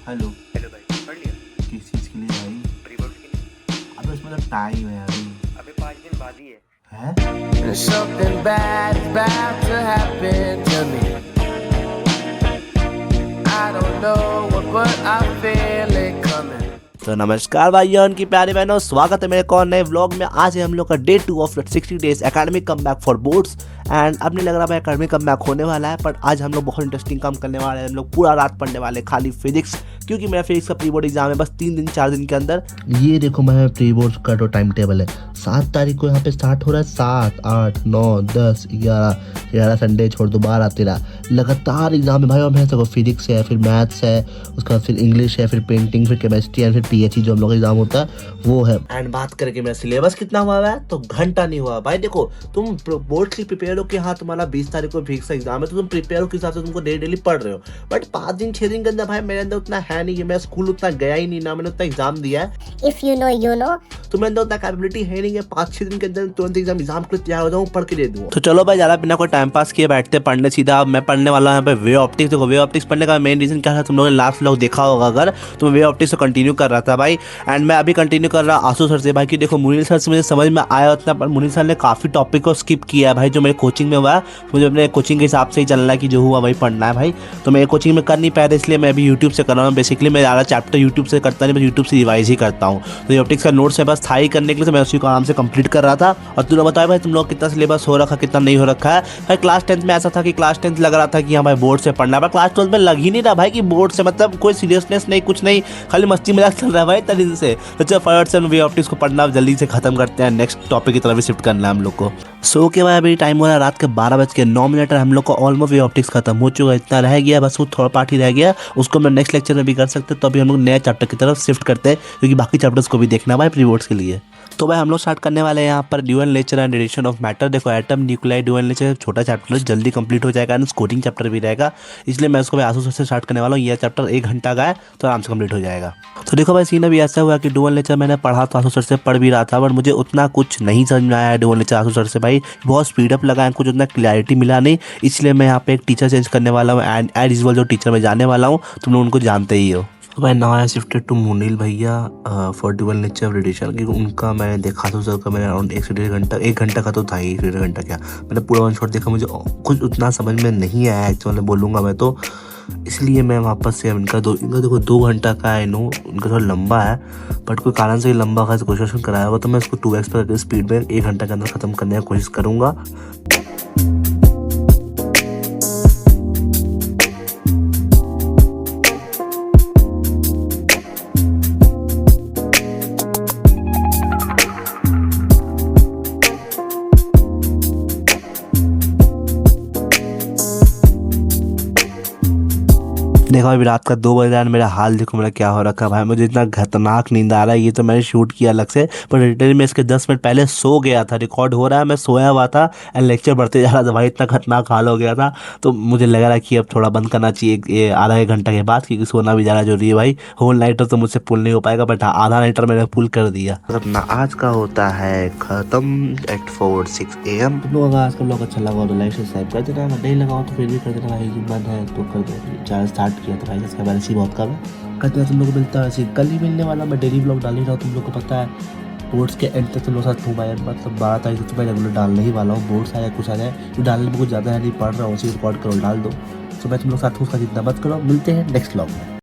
Hello. Hello भाई, पढ़ लिया? किस चीज़ के लिए भाई? प्री बोर्ड के लिए। अबे उसमें तो टाइम है अभी। अबे 5 दिन बाद ही है। है? Something bad is about to happen to me. I don't know what, but I feel it coming. तो नमस्कार भाइयों, उनकी प्यारे बहनों, स्वागत है मेरे को नए व्लॉग में। आज है हम लोग का day 2 of 60 days academic come back for boards. And अब नहीं लग रहा भाई एकेडमिक कम बैक होने वाला है, बट आज हम लोग बहुत इंटरेस्टिंग काम करने वाले हैं। हम लोग पूरा रात पढ़ने वाले खाली फिजिक्स, क्योंकि मेरा फिजिक्स का प्री बोर्ड एग्जाम है बस 3 दिन 4 दिन के अंदर। ये देखो मैं प्री बोर्ड का जो टाइम टेबल है, 7 तारीख को यहाँ पे स्टार्ट हो रहा है। 7, 8, 9, 10, 11 संडे छोड़ दो, 12, 13 लगातार एग्जाम है भाई। और मैं फिजिक्स है, फिर मैथ्स है, उसके बाद फिर इंग्लिश है, फिर पेंटिंग, फिर केमिस्ट्री एंड फिर पीएचई जो हम लोग का एग्जाम होता है वो है। एंड बात करके मेरा सिलेबस कितना हुआ है तो घंटा नहीं हुआ भाई। देखो तुम बोर्ड के लिए प्रिपेयर हो कि हाँ तुम्हारा 20 तारीख को फिजिक्स का एग्जाम है, तो तुम प्रिपेयर हो के हिसाब से तुमको डेली पढ़ रहे हो। बट 5 दिन 6 दिन के अंदर भाई मेरे अंदर उतना है नहीं, मैं स्कूल उतना गया ही नहीं, ना मैंने उतना एग्जाम दिया है। If you know, you know. तो मेरे अंदर उतना कैपेबिलिटी है नहीं है 5-6 दिन के अंदर तुरंत एग्जाम के लिए तैयार हो जाऊँ, पढ़ के दे दूँ। तो चलो भाई ज़्यादा बिना कोई टाइम पास किए बैठते पढ़ने सीधा। अब मैं पढ़ने वाला हूँ यहाँ पे वे ऑप्टिक्स। देखो वे ऑप्टिक्स पढ़ने का मेन रीजन क्या था, तुम लोगों ने लास्ट व्लॉग देखा होगा अगर, तो मैं वे ऑप्टिक्स को कंटिन्यू कर रहा था भाई। एंड मैं अभी कंटिन्यू कर रहा आशु सर से भाई कि देखो मुनील सर से मुझे समझ में आया उतना, पर मुनील सर ने काफ़ी टॉपिक को स्किप किया है भाई जो मेरे कोचिंग में हुआ है। मुझे अपने कोचिंग के हिसाब से ही चलना है कि जो हुआ वही पढ़ना है भाई। तो मैं कोचिंग में कर नहीं पाया था, इसलिए मैं अभी यूट्यूब से कर रहा हूँ। बेसिकली मैं ज़्यादा चैप्टर यूट्यूब से करता नहीं, मैं यूट्यूब से रिवाइज ही करता हूँ। तो ये ऑप्टिक्स का नोट्स है बस था ही करने के लिए, तो मैं उसी को आराम से कंप्लीट कर रहा था। और तुम लोग बताओ भाई तुम लोग कितना सिलेबस हो रखा कितना नहीं हो रखा है भाई। क्लास 10th में ऐसा था कि क्लास 10th लग रहा था कि हाँ भाई बोर्ड से पढ़ना है, पर क्लास 12th में लग ही नहीं रहा भाई कि बोर्ड से मतलब कोई सीरियसनेस नहीं, कुछ नहीं, खाली मस्ती मजाक चल रहा है भाई तरीके से। तो चलो फटाफट से वे ऑप्टिक्स को पढ़ना जल्दी से खत्म करते हैं, नेक्स्ट टॉपिक की तरफ शिफ्ट करना है हम लोग को। सो के बाद अभी टाइम हो रहा है रात के 12:09। हम लोग को ऑलमोस्ट वे ऑप्टिक्स खत्म हो चुका है, इतना रह गया बस, वो थोड़ा पार्ट ही रह गया, उसको मैं नेक्स्ट लेक्चर में भी कर सकते हैं। तो अभी हम लोग नए चैप्टर की तरफ शिफ्ट करते हैं, क्योंकि बाकी चैप्टर्स को भी देखना है भाई प्री बोर्ड्स के लिए। तो भाई हम लोग स्टार्ट करने वाले हैं यहाँ पर dual nature and radiation of matter. देखो एटम न्यूक्लियाई ड्यूअल नेचर छोटा चैप्टर है, जल्दी कंप्लीट हो जाएगा, एंड स्कोरिंग चैप्टर भी रहेगा, इसलिए मैं उसको आंसू से स्टार्ट करने वाला हूँ। यह चैप्टर 1 घंटा का है तो आराम से कंप्लीट हो जाएगा। तो देखो भाई सीन अभी ऐसा हुआ कि ड्यूअल नेचर मैंने पढ़ा तो आंसू सर से पढ़ भी रहा था, बट मुझे उतना कुछ नहीं समझ में आया है ड्यूअल नेचर आंसू सर से भाई। बहुत स्पीड अप लगा है, कुछ उतना क्लैरिटी मिला नहीं, इसलिए मैं यहाँ पे एक टीचर चेंज करने वाला हूँ। एंड एज यूजुअल जो टीचर मैं जाने वाला हूँ तुम लोग उनको जानते ही हो। तो भाई now I shifted to Munil भैया for dual nature of radiation, क्योंकि उनका मैंने देखा था सर का, मैंने अराउंड 1 से 1.5 घंटा, 1 घंटा का तो था ही, 1.5 घंटा क्या मैंने पूरा वन शॉट देखा, मुझे कुछ उतना समझ में नहीं आया एक्चुअली बोलूँगा मैं तो, इसलिए मैं वापस से इनका देखो 2 घंटा का है नो, उनका थोड़ा लंबा है, बट कोई कारण से लंबा का क्वेश्चन कराया होगा तो मैं इसको 2x पर स्पीड में 1 घंटा के अंदर ख़त्म करने की कोशिश करूँगा। देखो अभी रात का 2 बज रहा है, मेरा हाल देखो मेरा क्या हो रखा है भाई। मुझे इतना खतरनाक नींद आ रहा है, ये तो मैंने शूट किया अलग से, पर रिटर्न में इसके 10 मिनट पहले सो गया था, रिकॉर्ड हो रहा है मैं सोया हुआ था एंड लेक्चर बढ़ते जा रहा था भाई, इतना खतरनाक हाल हो गया था। तो मुझे लग रहा है कि अब थोड़ा बंद करना चाहिए ये आधा 1 घंटा के बाद, क्योंकि सोना भी ज़्यादा जरूरी है भाई। होल नाइटर तो मुझसे पुल नहीं हो पाएगा, बट आधा नाइटर मैंने पुल कर दिया। अपना आज का होता है खत्म एट 4:06 AM। तुम लोग आज का ब्लॉग अच्छा लगा तो लाइक सब्सक्राइब कर देना, नहीं लगाओ तो फिर भी कर देना भाई, मन है तो कर दो। चैनल स्टार्ट किया तो भाई इसका बैलेंस ही बहुत कम है, कहते हैं तुम लोग को मिलता है ऐसे कल ही मिलने वाला। मैं डेली ब्लॉग डाल ही रहा हूँ, तुम लोग को पता है। बोर्ड्स के एंड तक तुम लोग साथ घूमा मतलब 12 तारीख से तो मैं रेगुलर डालने ही वाला हूँ। बोर्ड्स आया कुछ आ जाए तो डालने में कुछ ज़्यादा है नहीं, पढ़ रहा हूँ उसी रिकॉर्ड करो डाल दो। तो मैं तुम लोग साथ उसका जितना मत करो। मिलते हैं नेक्स्ट ब्लॉग में।